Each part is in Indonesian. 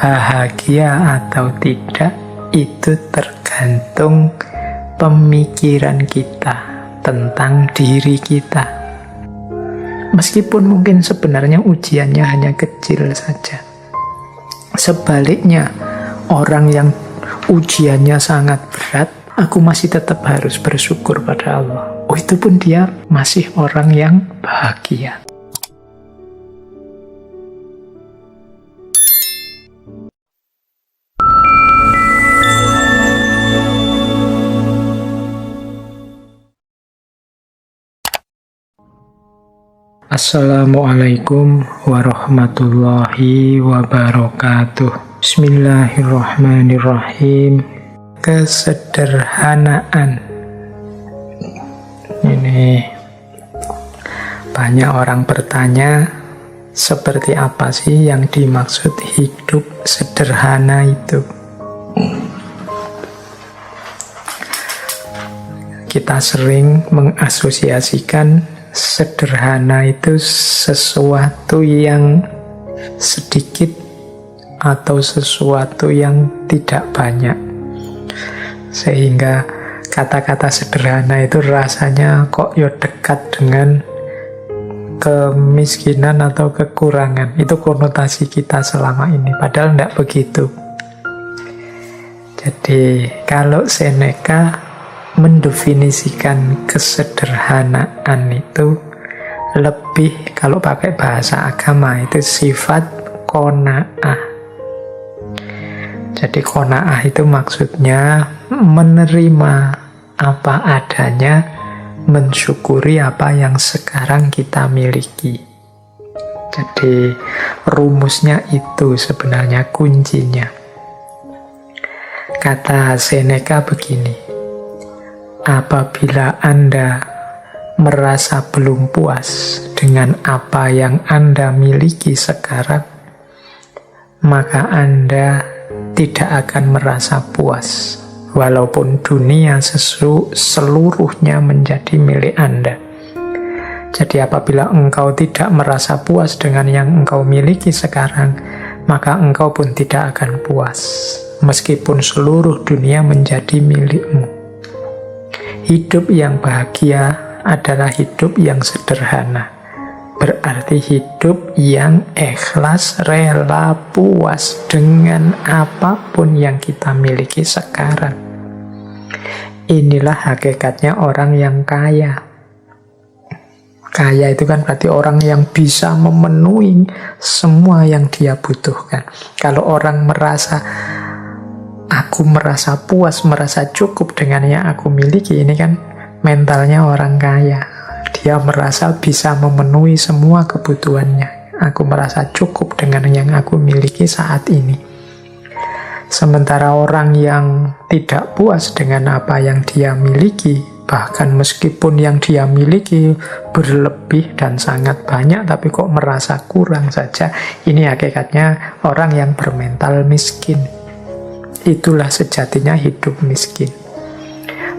bahagia atau tidak itu tergantung pemikiran kita tentang diri kita. Meskipun mungkin sebenarnya ujiannya hanya kecil saja. Sebaliknya, orang yang ujiannya sangat berat, aku masih tetap harus bersyukur pada Allah. Oh, itu pun dia masih orang yang bahagia. Assalamualaikum warahmatullahi wabarakatuh. Bismillahirrahmanirrahim. Kesederhanaan. Ini banyak orang bertanya, seperti apa sih yang dimaksud hidup sederhana itu? Kita sering mengasosiasikan sederhana itu sesuatu yang sedikit atau sesuatu yang tidak banyak, sehingga kata-kata sederhana itu rasanya kok ya dekat dengan kemiskinan atau kekurangan. Itu konotasi kita selama ini, padahal tidak begitu. Jadi kalau Seneca mendefinisikan kesederhanaan itu lebih, kalau pakai bahasa agama itu sifat qanaah. Jadi qanaah itu maksudnya menerima apa adanya, mensyukuri apa yang sekarang kita miliki. Jadi rumusnya itu sebenarnya kuncinya. Kata Seneca begini: apabila Anda merasa belum puas dengan apa yang Anda miliki sekarang, maka Anda tidak akan merasa puas, walaupun dunia seluruhnya menjadi milik Anda. Jadi apabila engkau tidak merasa puas dengan yang engkau miliki sekarang, maka engkau pun tidak akan puas, meskipun seluruh dunia menjadi milikmu. Hidup yang bahagia adalah hidup yang sederhana. Berarti hidup yang ikhlas, rela, puas dengan apapun yang kita miliki sekarang. Inilah hakikatnya orang yang kaya. Kaya itu kan berarti orang yang bisa memenuhi semua yang dia butuhkan. Kalau orang merasa aku merasa puas, merasa cukup dengan yang aku miliki, ini kan mentalnya orang kaya. Dia merasa bisa memenuhi semua kebutuhannya. Aku merasa cukup dengan yang aku miliki saat ini. Sementara orang yang tidak puas dengan apa yang dia miliki, bahkan meskipun yang dia miliki berlebih dan sangat banyak, tapi kok merasa kurang saja, ini hakikatnya orang yang bermental miskin. Itulah sejatinya hidup miskin.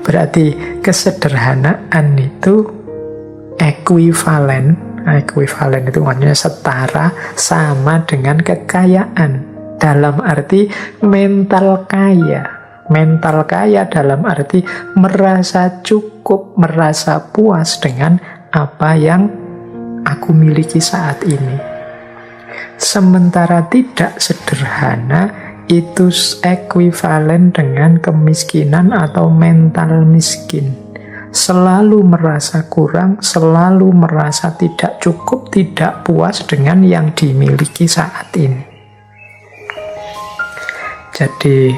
Berarti kesederhanaan itu ekuivalen itu maksudnya setara, sama dengan kekayaan. Dalam arti mental kaya. Mental kaya dalam arti merasa cukup, merasa puas dengan apa yang aku miliki saat ini. Sementara tidak sederhana itu ekuivalen dengan kemiskinan atau mental miskin. Selalu merasa kurang, selalu merasa tidak cukup, tidak puas dengan yang dimiliki saat ini. Jadi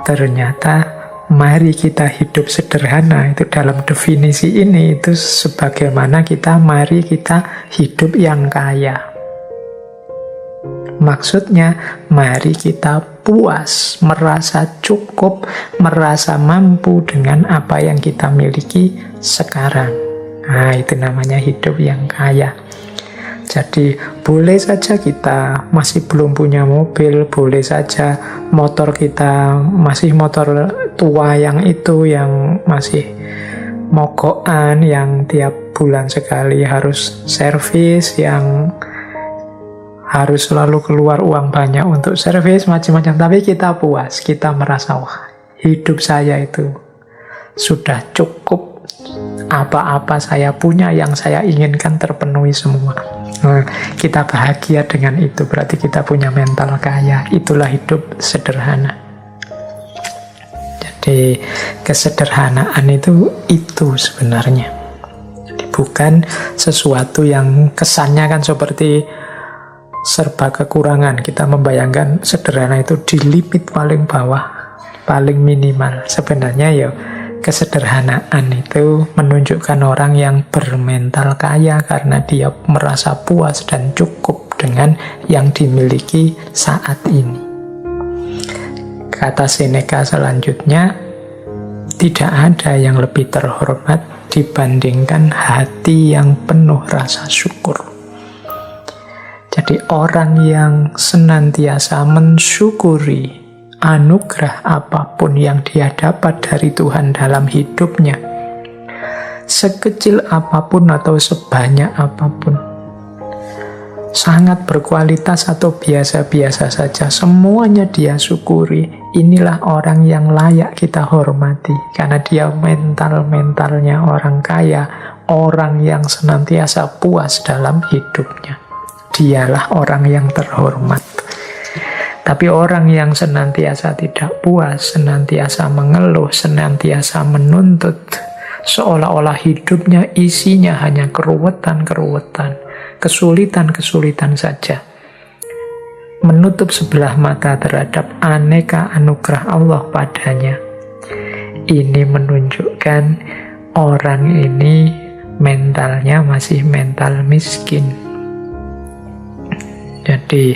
ternyata mari kita hidup sederhana, itu dalam definisi ini itu sebagaimana mari kita hidup yang kaya. Maksudnya, mari kita puas, merasa cukup, merasa mampu dengan apa yang kita miliki sekarang. Nah, itu namanya hidup yang kaya. Jadi, boleh saja kita masih belum punya mobil, boleh saja motor kita masih motor tua yang masih mogokan, yang tiap bulan sekali harus servis, yang harus selalu keluar uang banyak untuk servis macam-macam, tapi kita puas, kita merasa wah, hidup saya itu sudah cukup, apa-apa saya punya, yang saya inginkan terpenuhi semua. Nah, kita bahagia dengan itu, berarti kita punya mental kaya. Itulah hidup sederhana. Jadi kesederhanaan itu sebenarnya. Jadi bukan sesuatu yang kesannya kan seperti serba kekurangan. Kita membayangkan sederhana itu di limit paling bawah, paling minimal. Sebenarnya ya kesederhanaan itu menunjukkan orang yang bermental kaya karena dia merasa puas dan cukup dengan yang dimiliki saat ini. Kata Seneca selanjutnya, tidak ada yang lebih terhormat dibandingkan hati yang penuh rasa syukur. Jadi orang yang senantiasa mensyukuri anugerah apapun yang dia dapat dari Tuhan dalam hidupnya, sekecil apapun atau sebanyak apapun, sangat berkualitas atau biasa-biasa saja, semuanya dia syukuri. Inilah orang yang layak kita hormati, karena dia mentalnya orang kaya, orang yang senantiasa puas dalam hidupnya. Dialah orang yang terhormat. Tapi orang yang senantiasa tidak puas, senantiasa mengeluh, senantiasa menuntut, seolah-olah hidupnya isinya hanya keruwetan-keruwetan, kesulitan-kesulitan saja, menutup sebelah mata terhadap aneka anugerah Allah padanya. Ini menunjukkan orang ini mentalnya masih mental miskin. Jadi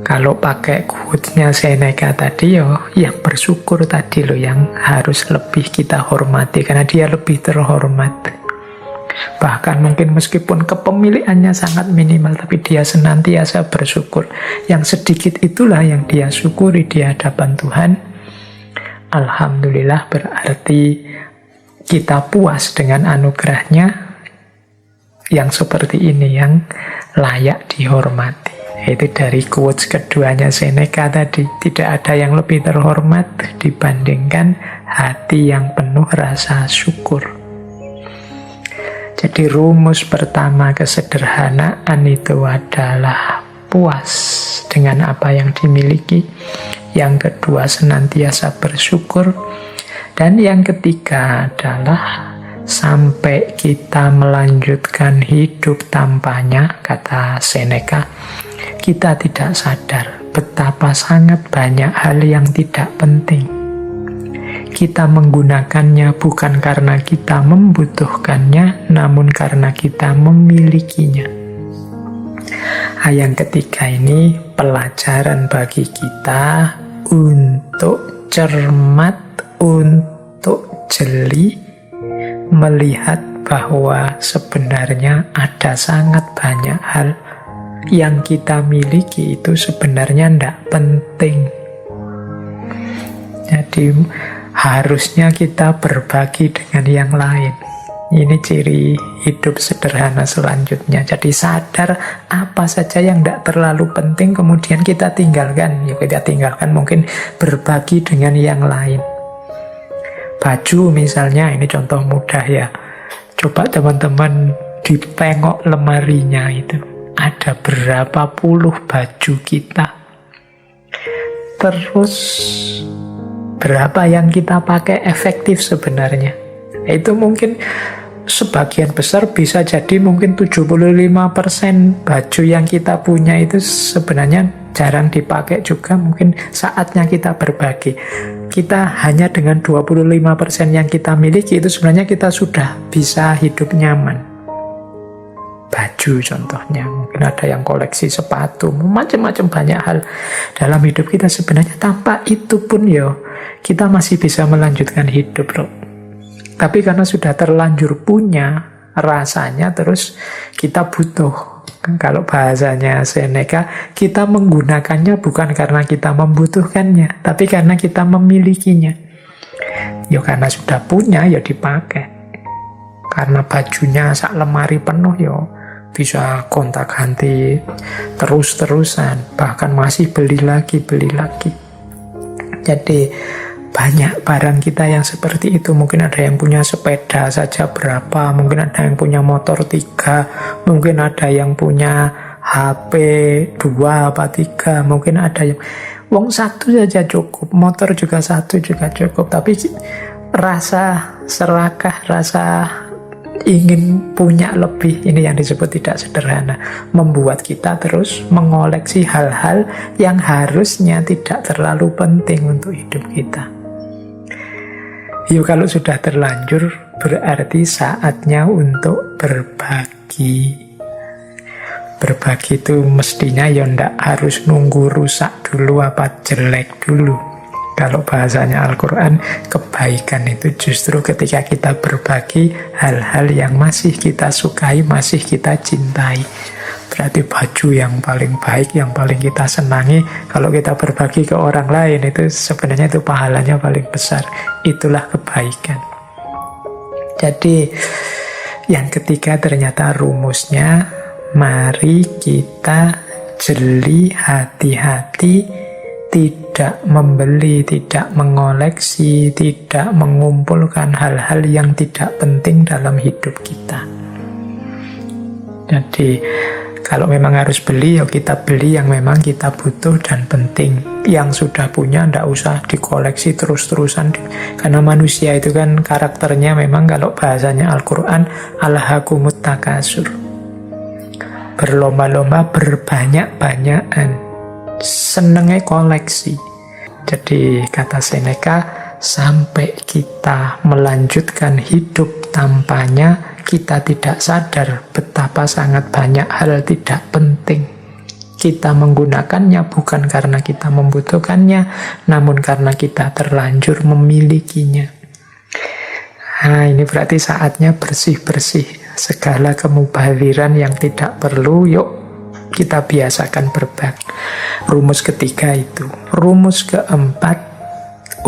kalau pakai quotes-nya Seneca tadi, yang bersyukur tadi loh yang harus lebih kita hormati, karena dia lebih terhormat. Bahkan mungkin meskipun kepemilikannya sangat minimal, tapi dia senantiasa bersyukur. Yang sedikit itulah yang dia syukuri di hadapan Tuhan. Alhamdulillah, berarti kita puas dengan anugerahnya. Yang seperti ini yang layak dihormati. Itu dari quotes keduanya Seneca tadi. Tidak ada yang lebih terhormat dibandingkan hati yang penuh rasa syukur. Jadi rumus pertama kesederhanaan itu adalah puas dengan apa yang dimiliki. Yang kedua senantiasa bersyukur. Dan yang ketiga adalah sampai kita melanjutkan hidup tanpanya, kata Seneca, kita tidak sadar betapa sangat banyak hal yang tidak penting. Kita menggunakannya bukan karena kita membutuhkannya, namun karena kita memilikinya. Yang ketiga ini pelajaran bagi kita untuk cermat, untuk jeli, melihat bahwa sebenarnya ada sangat banyak hal yang kita miliki itu sebenarnya tidak penting. Jadi harusnya kita berbagi dengan yang lain. Ini ciri hidup sederhana selanjutnya. Jadi sadar apa saja yang tidak terlalu penting kemudian kita tinggalkan. Ya kita tinggalkan, mungkin berbagi dengan yang lain. Baju misalnya, ini contoh mudah ya. Coba teman-teman ditengok lemarinya itu. Ada berapa puluh baju kita. Terus berapa yang kita pakai efektif sebenarnya. Itu mungkin sebagian besar bisa jadi mungkin 75% baju yang kita punya itu sebenarnya jarang dipakai juga. Mungkin saatnya kita berbagi. Kita hanya dengan 25% yang kita miliki itu sebenarnya kita sudah bisa hidup nyaman. Baju contohnya, mungkin ada yang koleksi sepatu, macam-macam banyak hal dalam hidup kita sebenarnya. Tanpa itu pun kita masih bisa melanjutkan hidup loh. Tapi karena sudah terlanjur punya, rasanya terus kita butuh. Kalau bahasanya Seneca, kita menggunakannya bukan karena kita membutuhkannya, tapi karena kita memilikinya. Karena sudah punya, dipakai. Karena bajunya sak lemari penuh, bisa gonta-ganti terus-terusan, bahkan masih beli lagi. Jadi banyak barang kita yang seperti itu. Mungkin ada yang punya sepeda saja berapa, mungkin ada yang punya motor 3, mungkin ada yang punya HP 2 apa 3, mungkin ada yang wong 1 saja cukup, motor juga 1 juga cukup. Tapi rasa serakah, rasa ingin punya lebih, ini yang disebut tidak sederhana, membuat kita terus mengoleksi hal-hal yang harusnya tidak terlalu penting untuk hidup kita. Yuk, kalau sudah terlanjur berarti saatnya untuk berbagi. Berbagi itu mestinya ya ndak harus nunggu rusak dulu apa jelek dulu. Kalau bahasanya Al-Quran, kebaikan itu justru ketika kita berbagi hal-hal yang masih kita sukai, masih kita cintai. Berarti baju yang paling baik, yang paling kita senangi, kalau kita berbagi ke orang lain, itu sebenarnya itu pahalanya paling besar. Itulah kebaikan. Jadi yang ketiga ternyata rumusnya, mari kita jeli, hati-hati, tidak membeli, tidak mengoleksi, tidak mengumpulkan hal-hal yang tidak penting dalam hidup kita. Jadi kalau memang harus beli, ya kita beli yang memang kita butuh dan penting. Yang sudah punya tidak usah dikoleksi terus-terusan, karena manusia itu kan karakternya memang, kalau bahasanya Al-Quran, alhaakumut takasur, berlomba-lomba, berbanyak-banyakan, senengnya koleksi. Jadi kata Seneca, sampai kita melanjutkan hidup tanpanya, kita tidak sadar betapa sangat banyak hal tidak penting. Kita menggunakannya bukan karena kita membutuhkannya, namun karena kita terlanjur memilikinya. Nah, ini berarti saatnya bersih-bersih segala kemubaziran yang tidak perlu. Yuk kita biasakan berbagi. Rumus ketiga itu. Rumus keempat,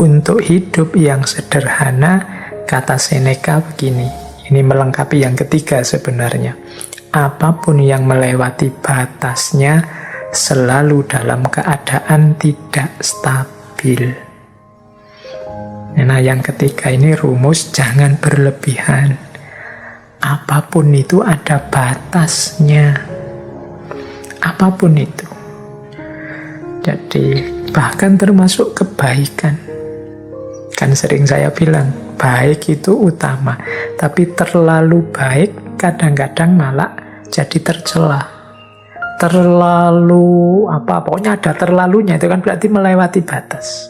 untuk hidup yang sederhana, kata Seneca begini. Ini melengkapi yang ketiga sebenarnya. Apapun yang melewati batasnya selalu dalam keadaan tidak stabil. Nah, yang ketiga ini rumus jangan berlebihan. Apapun itu ada batasnya. Apapun itu. Jadi bahkan termasuk kebaikan. Kan sering saya bilang, baik itu utama. Tapi terlalu baik kadang-kadang malah jadi tercela. Terlalu pokoknya ada terlalunya, itu kan berarti melewati batas.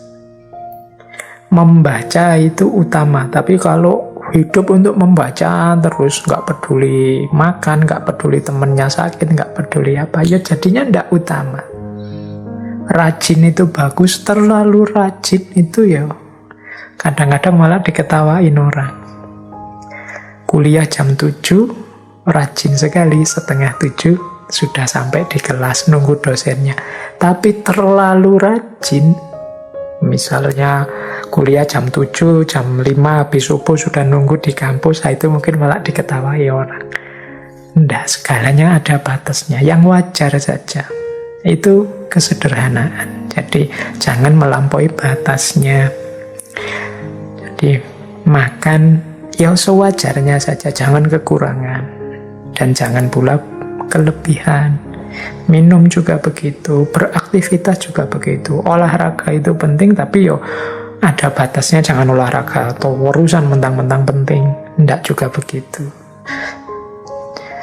Membaca itu utama, tapi kalau hidup untuk membaca terus, nggak peduli makan, nggak peduli temennya sakit, nggak peduli apa, ya jadinya nggak utama. Rajin itu bagus, terlalu rajin itu ya kadang-kadang malah diketawain orang. Kuliah jam 7, rajin sekali, setengah 7 sudah sampai di kelas nunggu dosennya. Tapi terlalu rajin, misalnya kuliah jam 7, jam 5 habis subuh sudah nunggu di kampus, itu mungkin malah diketawai orang. Nggak, segalanya ada batasnya, yang wajar saja. Itu kesederhanaan. Jadi jangan melampaui batasnya. Jadi makan ya sewajarnya saja, jangan kekurangan. Dan jangan pula kelebihan. Minum juga begitu, beraktivitas juga begitu. Olahraga itu penting, tapi yo ada batasnya, jangan olahraga atau urusan mentang-mentang penting. Nggak juga begitu.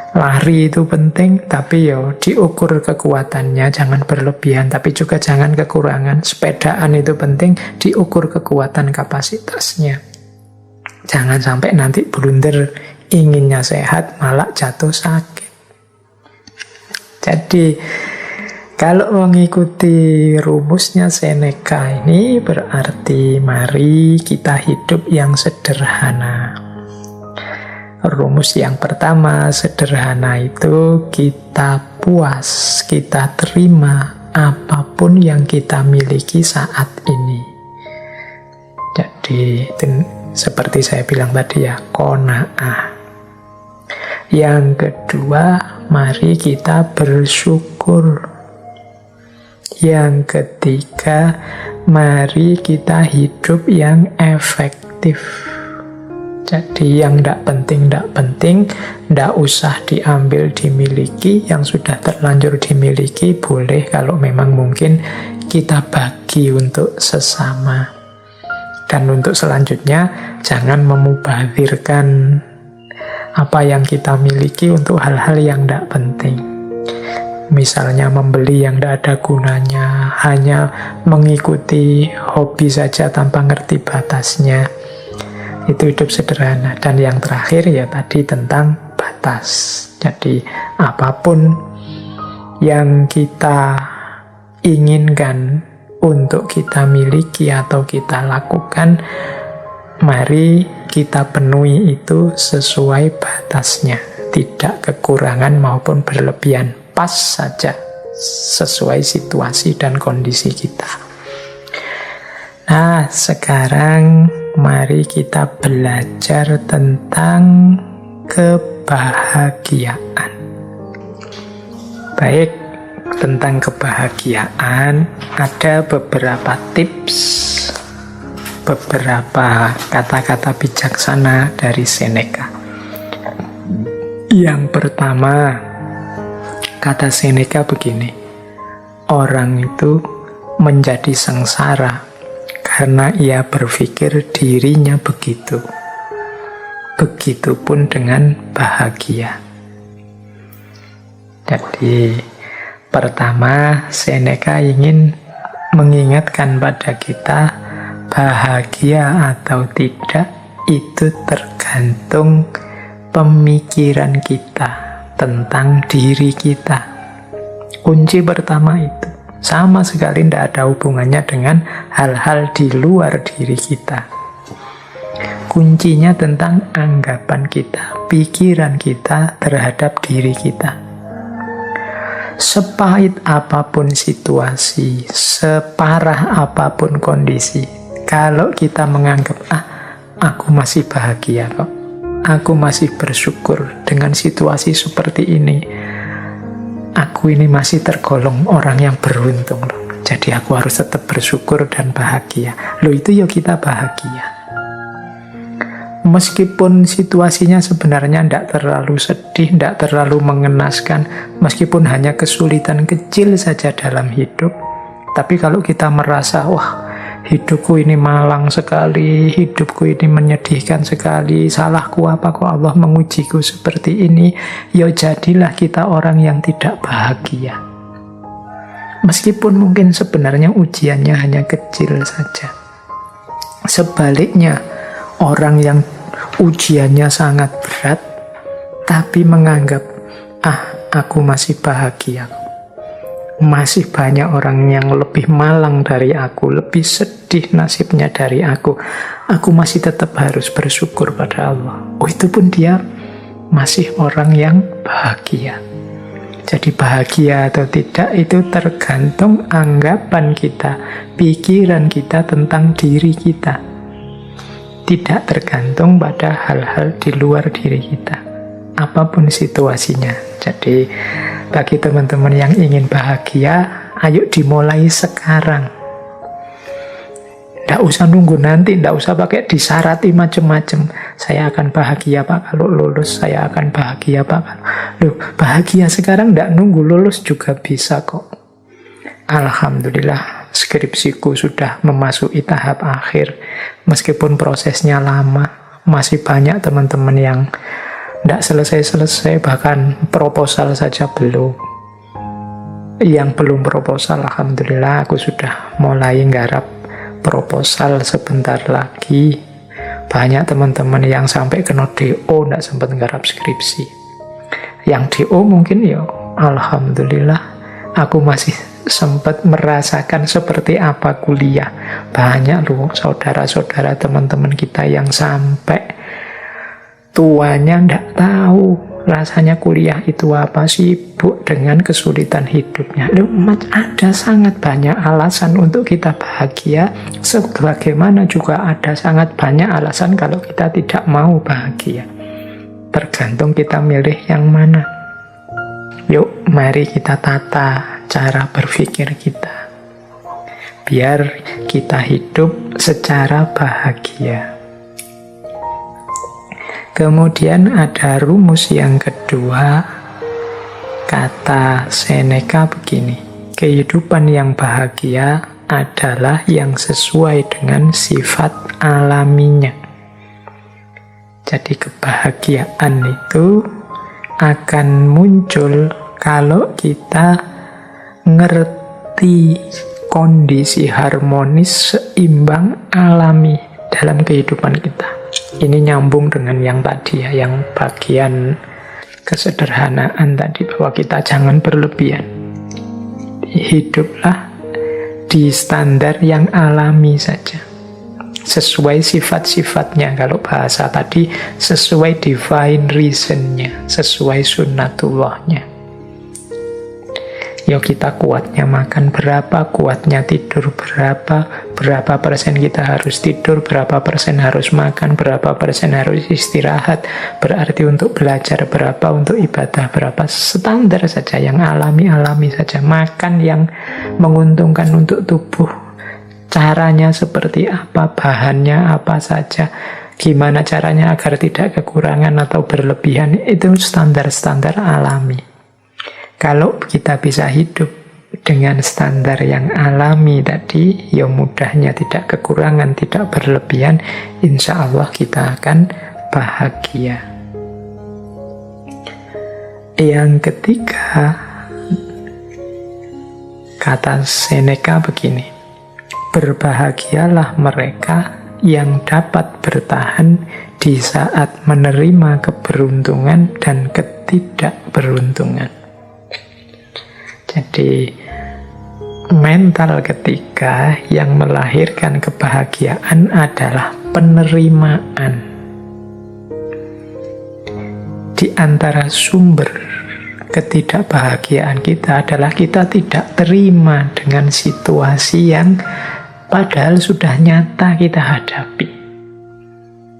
Lari itu penting, tapi yo diukur kekuatannya, jangan berlebihan, tapi juga jangan kekurangan. Sepedaan itu penting, diukur kekuatan kapasitasnya. Jangan sampai nanti blunder, inginnya sehat malah jatuh sakit. Jadi kalau mengikuti rumusnya Seneca ini berarti mari kita hidup yang sederhana. Rumus yang pertama, sederhana itu kita puas, kita terima apapun yang kita miliki saat ini. Jadi seperti saya bilang tadi ya, qanaah. Yang kedua, mari kita bersyukur. Yang ketiga, mari kita hidup yang efektif. Jadi yang tidak penting, tidak usah diambil, dimiliki. Yang sudah terlanjur dimiliki, boleh kalau memang mungkin kita bagi untuk sesama. Dan untuk selanjutnya, jangan memubazirkan apa yang kita miliki untuk hal-hal yang tidak penting. Misalnya membeli yang tidak ada gunanya, hanya mengikuti hobi saja tanpa ngerti batasnya. Itu hidup sederhana. Dan yang terakhir ya tadi tentang batas. Jadi apapun yang kita inginkan untuk kita miliki atau kita lakukan, mari kita penuhi itu sesuai batasnya, tidak kekurangan maupun berlebihan, pas saja sesuai situasi dan kondisi kita. Nah, sekarang mari kita belajar tentang kebahagiaan. Baik, tentang kebahagiaan ada beberapa tips, beberapa kata-kata bijaksana dari Seneca. Yang pertama, kata Seneca begini, orang itu menjadi sengsara karena ia berpikir dirinya begitu. Begitupun dengan bahagia. Jadi, pertama, Seneca ingin mengingatkan pada kita, bahagia atau tidak itu tergantung pemikiran kita tentang diri kita. Kunci pertama itu sama sekali tidak ada hubungannya dengan hal-hal di luar diri kita. Kuncinya tentang anggapan kita, pikiran kita terhadap diri kita. Sepahit apapun situasi, separah apapun kondisi, kalau kita menganggap, aku masih bahagia kok, aku masih bersyukur dengan situasi seperti ini, aku ini masih tergolong orang yang beruntung loh, jadi aku harus tetap bersyukur dan bahagia. Loh, itu ya kita bahagia. Meskipun situasinya sebenarnya tidak terlalu sedih, tidak terlalu mengenaskan, meskipun hanya kesulitan kecil saja dalam hidup, tapi kalau kita merasa, wah, hidupku ini malang sekali, hidupku ini menyedihkan sekali, salahku apa kok Allah mengujiku seperti ini, ya jadilah kita orang yang tidak bahagia. Meskipun mungkin sebenarnya ujiannya hanya kecil saja. Sebaliknya, orang yang ujiannya sangat berat, tapi menganggap, aku masih bahagia. Masih banyak orang yang lebih malang dari aku, lebih sedih nasibnya dari aku. Aku masih tetap harus bersyukur pada Allah. Oh, itu pun dia masih orang yang bahagia. Jadi bahagia atau tidak itu tergantung anggapan kita, pikiran kita tentang diri kita. Tidak tergantung pada hal-hal di luar diri kita, apapun situasinya. Jadi bagi teman-teman yang ingin bahagia, ayo dimulai sekarang. Tidak usah nunggu nanti, tidak usah pakai disarati macam-macam. Saya akan bahagia Pak kalau lulus, saya akan bahagia Pak kalau... Loh, bahagia sekarang tidak nunggu lulus juga bisa kok. Alhamdulillah, skripsiku sudah memasuki tahap akhir. Meskipun prosesnya lama, masih banyak teman-teman yang tidak selesai-selesai, bahkan proposal saja belum. Yang belum proposal, alhamdulillah aku sudah mulai nggarap proposal sebentar lagi. Banyak teman-teman yang sampai kena DO tidak sempat nggarap skripsi. Yang DO mungkin ya alhamdulillah aku masih sempat merasakan seperti apa kuliah. Banyak loh saudara-saudara teman-teman kita yang sampai tuanya tidak tahu rasanya kuliah itu apa, sibuk dengan kesulitan hidupnya. Loh, ada sangat banyak alasan untuk kita bahagia, sebagaimana juga ada sangat banyak alasan kalau kita tidak mau bahagia. Tergantung kita milih yang mana. Yuk, mari kita tata cara berpikir kita, biar kita hidup secara bahagia. Kemudian ada rumus yang kedua, kata Seneca begini, kehidupan yang bahagia adalah yang sesuai dengan sifat alaminya. Jadi kebahagiaan itu akan muncul kalau kita ngerti kondisi harmonis seimbang alami dalam kehidupan kita. Ini nyambung dengan yang tadi ya, yang bagian kesederhanaan tadi, bahwa kita jangan berlebihan. Hiduplah di standar yang alami saja, sesuai sifat-sifatnya. Kalau bahasa tadi, sesuai divine reason-nya, sesuai sunnatullahnya. Yuk, kita kuatnya makan berapa, kuatnya tidur berapa persen kita harus tidur, berapa persen harus makan, berapa persen harus istirahat, berarti untuk belajar berapa, untuk ibadah berapa, standar saja, yang alami-alami saja. Makan yang menguntungkan untuk tubuh, caranya seperti apa, bahannya apa saja, gimana caranya agar tidak kekurangan atau berlebihan, itu standar-standar alami. Kalau kita bisa hidup dengan standar yang alami tadi, ya mudahnya tidak kekurangan, tidak berlebihan, insya Allah kita akan bahagia. Yang ketiga, kata Seneca begini, berbahagialah mereka yang dapat bertahan di saat menerima keberuntungan dan ketidakberuntungan. Jadi mental ketiga yang melahirkan kebahagiaan adalah penerimaan. Di antara sumber ketidakbahagiaan kita adalah kita tidak terima dengan situasi yang padahal sudah nyata kita hadapi.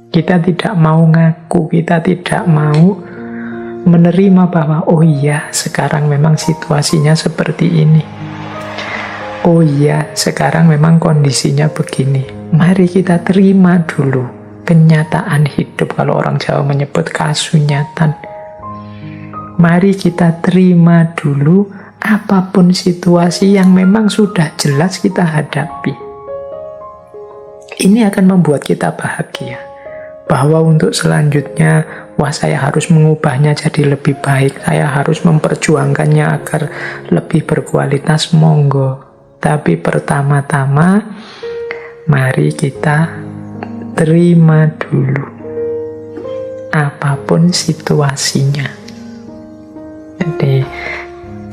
Kita tidak mau ngaku, kita tidak mau menerima bahwa oh iya, sekarang memang situasinya seperti ini. Oh iya, sekarang memang kondisinya begini. Mari kita terima dulu kenyataan hidup, kalau orang Jawa menyebut kasunyatan. Mari kita terima dulu apapun situasi yang memang sudah jelas kita hadapi. Ini akan membuat kita bahagia. Bahwa untuk selanjutnya, wah, saya harus mengubahnya jadi lebih baik, saya harus memperjuangkannya agar lebih berkualitas, monggo. Tapi pertama-tama, mari kita terima dulu apapun situasinya. Jadi,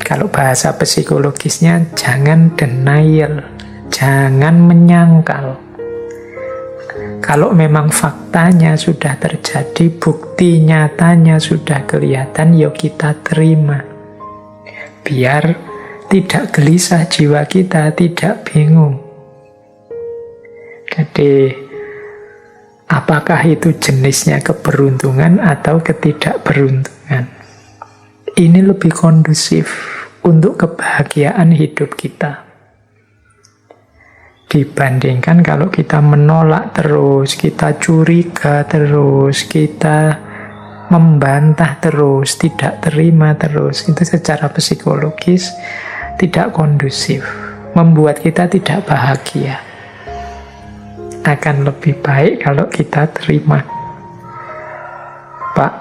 kalau bahasa psikologisnya, jangan denial, jangan menyangkal. Kalau memang faktanya sudah terjadi, bukti nyatanya sudah kelihatan, yuk kita terima. Biar tidak gelisah jiwa kita, tidak bingung. Jadi, apakah itu jenisnya keberuntungan atau ketidakberuntungan? Ini lebih kondusif untuk kebahagiaan hidup kita. Dibandingkan kalau kita menolak terus, kita curiga terus, kita membantah terus, tidak terima terus, itu secara psikologis tidak kondusif, membuat kita tidak bahagia. Akan lebih baik kalau kita terima. Pak,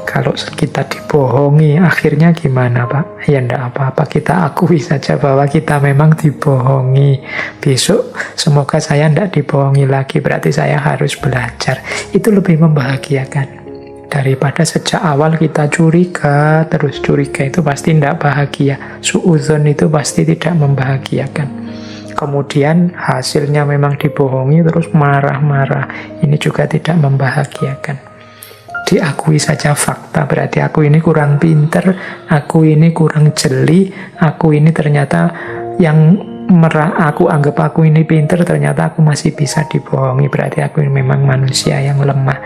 kalau kita dibohongi, akhirnya gimana, Pak? Ya enggak apa-apa, kita akui saja bahwa kita memang dibohongi. Besok semoga saya enggak dibohongi lagi, berarti saya harus belajar. Itu lebih membahagiakan daripada sejak awal kita curiga, terus curiga itu pasti enggak bahagia. Suudzon itu pasti tidak membahagiakan. Kemudian hasilnya memang dibohongi, terus marah-marah. Ini juga tidak membahagiakan. Diakui saja fakta, berarti aku ini kurang pinter, aku ini kurang jeli, aku ini ternyata yang aku anggap aku ini pinter, ternyata aku masih bisa dibohongi, berarti aku ini memang manusia yang lemah.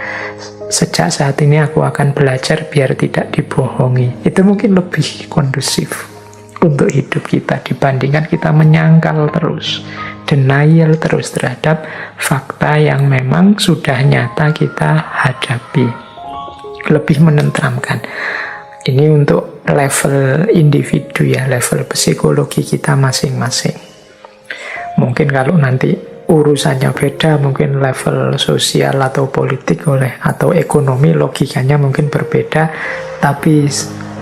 Sejak saat ini aku akan belajar biar tidak dibohongi. Itu mungkin lebih kondusif untuk hidup kita dibandingkan kita menyangkal terus, denial terus terhadap fakta yang memang sudah nyata kita hadapi. Lebih menenteramkan. Ini untuk level individu ya, level psikologi kita masing-masing. Mungkin kalau nanti urusannya beda, mungkin level sosial atau politik atau ekonomi logikanya mungkin berbeda, tapi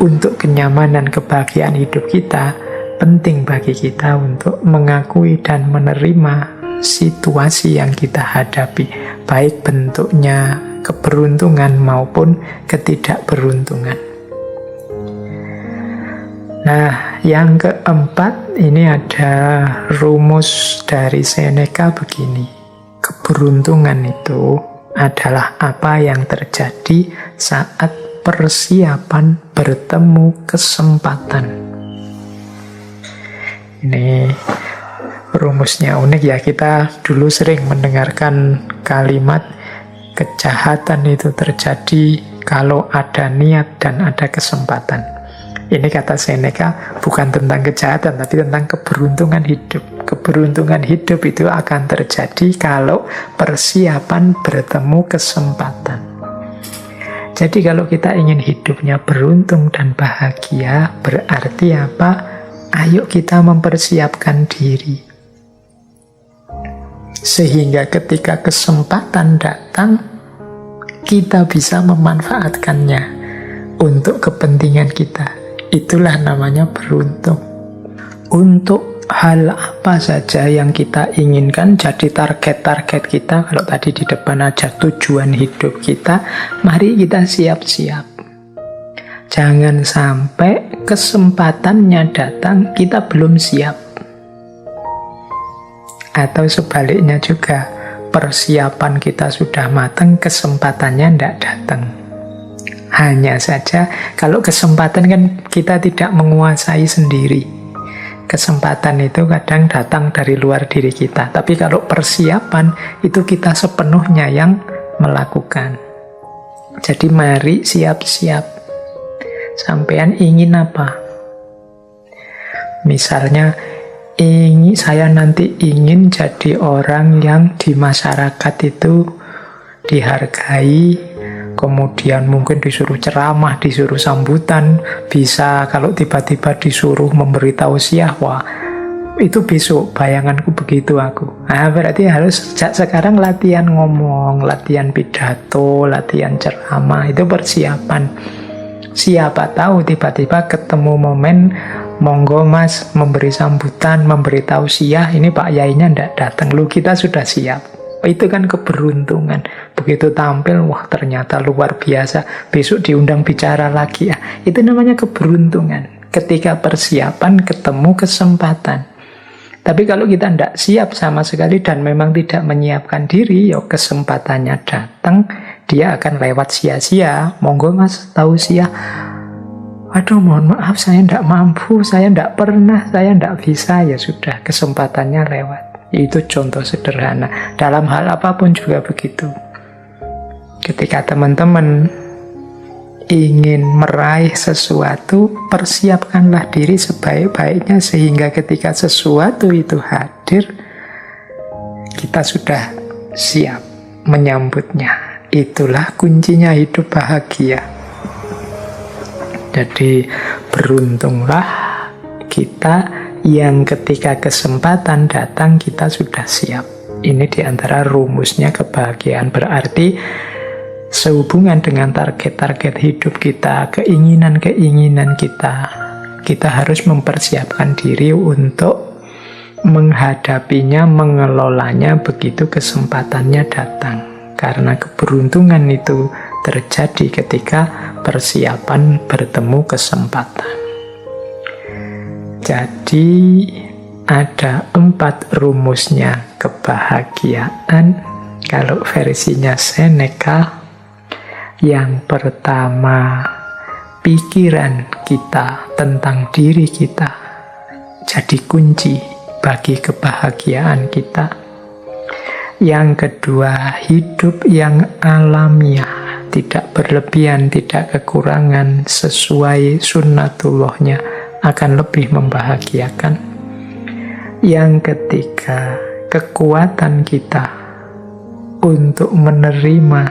untuk kenyamanan kebahagiaan hidup kita, penting bagi kita untuk mengakui dan menerima situasi yang kita hadapi, baik bentuknya keberuntungan maupun ketidakberuntungan. Nah, yang keempat, ini ada rumus dari Seneca begini. Keberuntungan itu adalah apa yang terjadi saat persiapan bertemu kesempatan. Ini rumusnya unik ya. Kita dulu sering mendengarkan kalimat kejahatan itu terjadi kalau ada niat dan ada kesempatan. Ini kata Seneca bukan tentang kejahatan, tapi tentang keberuntungan hidup. Keberuntungan hidup itu akan terjadi kalau persiapan bertemu kesempatan. Jadi kalau kita ingin hidupnya beruntung dan bahagia, berarti apa? Ayo kita mempersiapkan diri. Sehingga ketika kesempatan datang, kita bisa memanfaatkannya untuk kepentingan kita. Itulah namanya beruntung. Untuk hal apa saja yang kita inginkan jadi target-target kita, kalau tadi di depan aja tujuan hidup kita, mari kita siap-siap. Jangan sampai kesempatannya datang, kita belum siap. Atau sebaliknya juga, persiapan kita sudah matang, kesempatannya tidak datang. Hanya saja kalau kesempatan kan kita tidak menguasai sendiri. Kesempatan itu kadang datang dari luar diri kita. Tapi kalau persiapan itu kita sepenuhnya yang melakukan. Jadi mari siap-siap. Sampean ingin apa? Misalnya saya nanti ingin jadi orang yang di masyarakat itu dihargai, kemudian mungkin disuruh ceramah, disuruh sambutan, bisa kalau tiba-tiba disuruh memberi tausiah, wah itu besok bayanganku begitu aku. Nah, berarti harus sejak sekarang latihan ngomong, latihan pidato, latihan ceramah, itu persiapan. Siapa tahu tiba-tiba ketemu momen, monggo mas memberi sambutan, memberi tausiah, ini Pak Yainya ndak datang, lu kita sudah siap. Itu kan keberuntungan. Begitu tampil, wah ternyata luar biasa, besok diundang bicara lagi ya. Itu namanya keberuntungan. Ketika persiapan ketemu kesempatan. Tapi kalau kita tidak siap sama sekali dan memang tidak menyiapkan diri, ya kesempatannya datang, dia akan lewat sia-sia. Monggo mas tausiah. Aduh mohon maaf saya tidak mampu, saya tidak pernah, saya tidak bisa. Ya sudah, kesempatannya lewat. Itu contoh sederhana. Dalam hal apapun juga begitu. Ketika teman-teman ingin meraih sesuatu, persiapkanlah diri sebaik-baiknya sehingga ketika sesuatu itu hadir, kita sudah siap menyambutnya. Itulah kuncinya hidup bahagia. Jadi beruntunglah kita yang ketika kesempatan datang kita sudah siap. Ini diantara rumusnya kebahagiaan. Berarti sehubungan dengan target-target hidup kita, keinginan-keinginan kita harus mempersiapkan diri untuk menghadapinya, mengelolanya begitu kesempatannya datang. Karena keberuntungan itu terjadi ketika persiapan bertemu kesempatan. Jadi ada 4 rumusnya kebahagiaan. Kalau versinya Seneca, yang pertama pikiran kita tentang diri kita jadi kunci bagi kebahagiaan kita. Yang kedua, hidup yang alamiah. tidak berlebihan, tidak kekurangan, sesuai sunnatullahnya, akan lebih membahagiakan. Yang ketiga, kekuatan kita untuk menerima,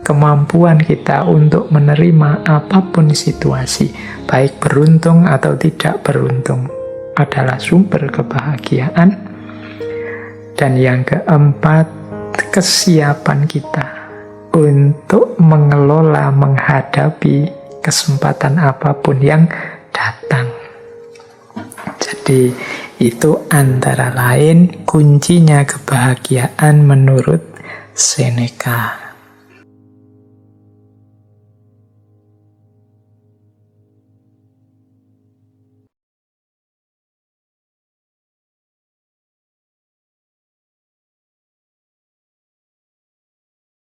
kemampuan kita untuk menerima apapun situasi, baik beruntung atau tidak beruntung, adalah sumber kebahagiaan. Dan yang keempat, kesiapan kita untuk mengelola, menghadapi kesempatan apapun yang datang. Jadi itu antara lain kuncinya kebahagiaan menurut Seneca.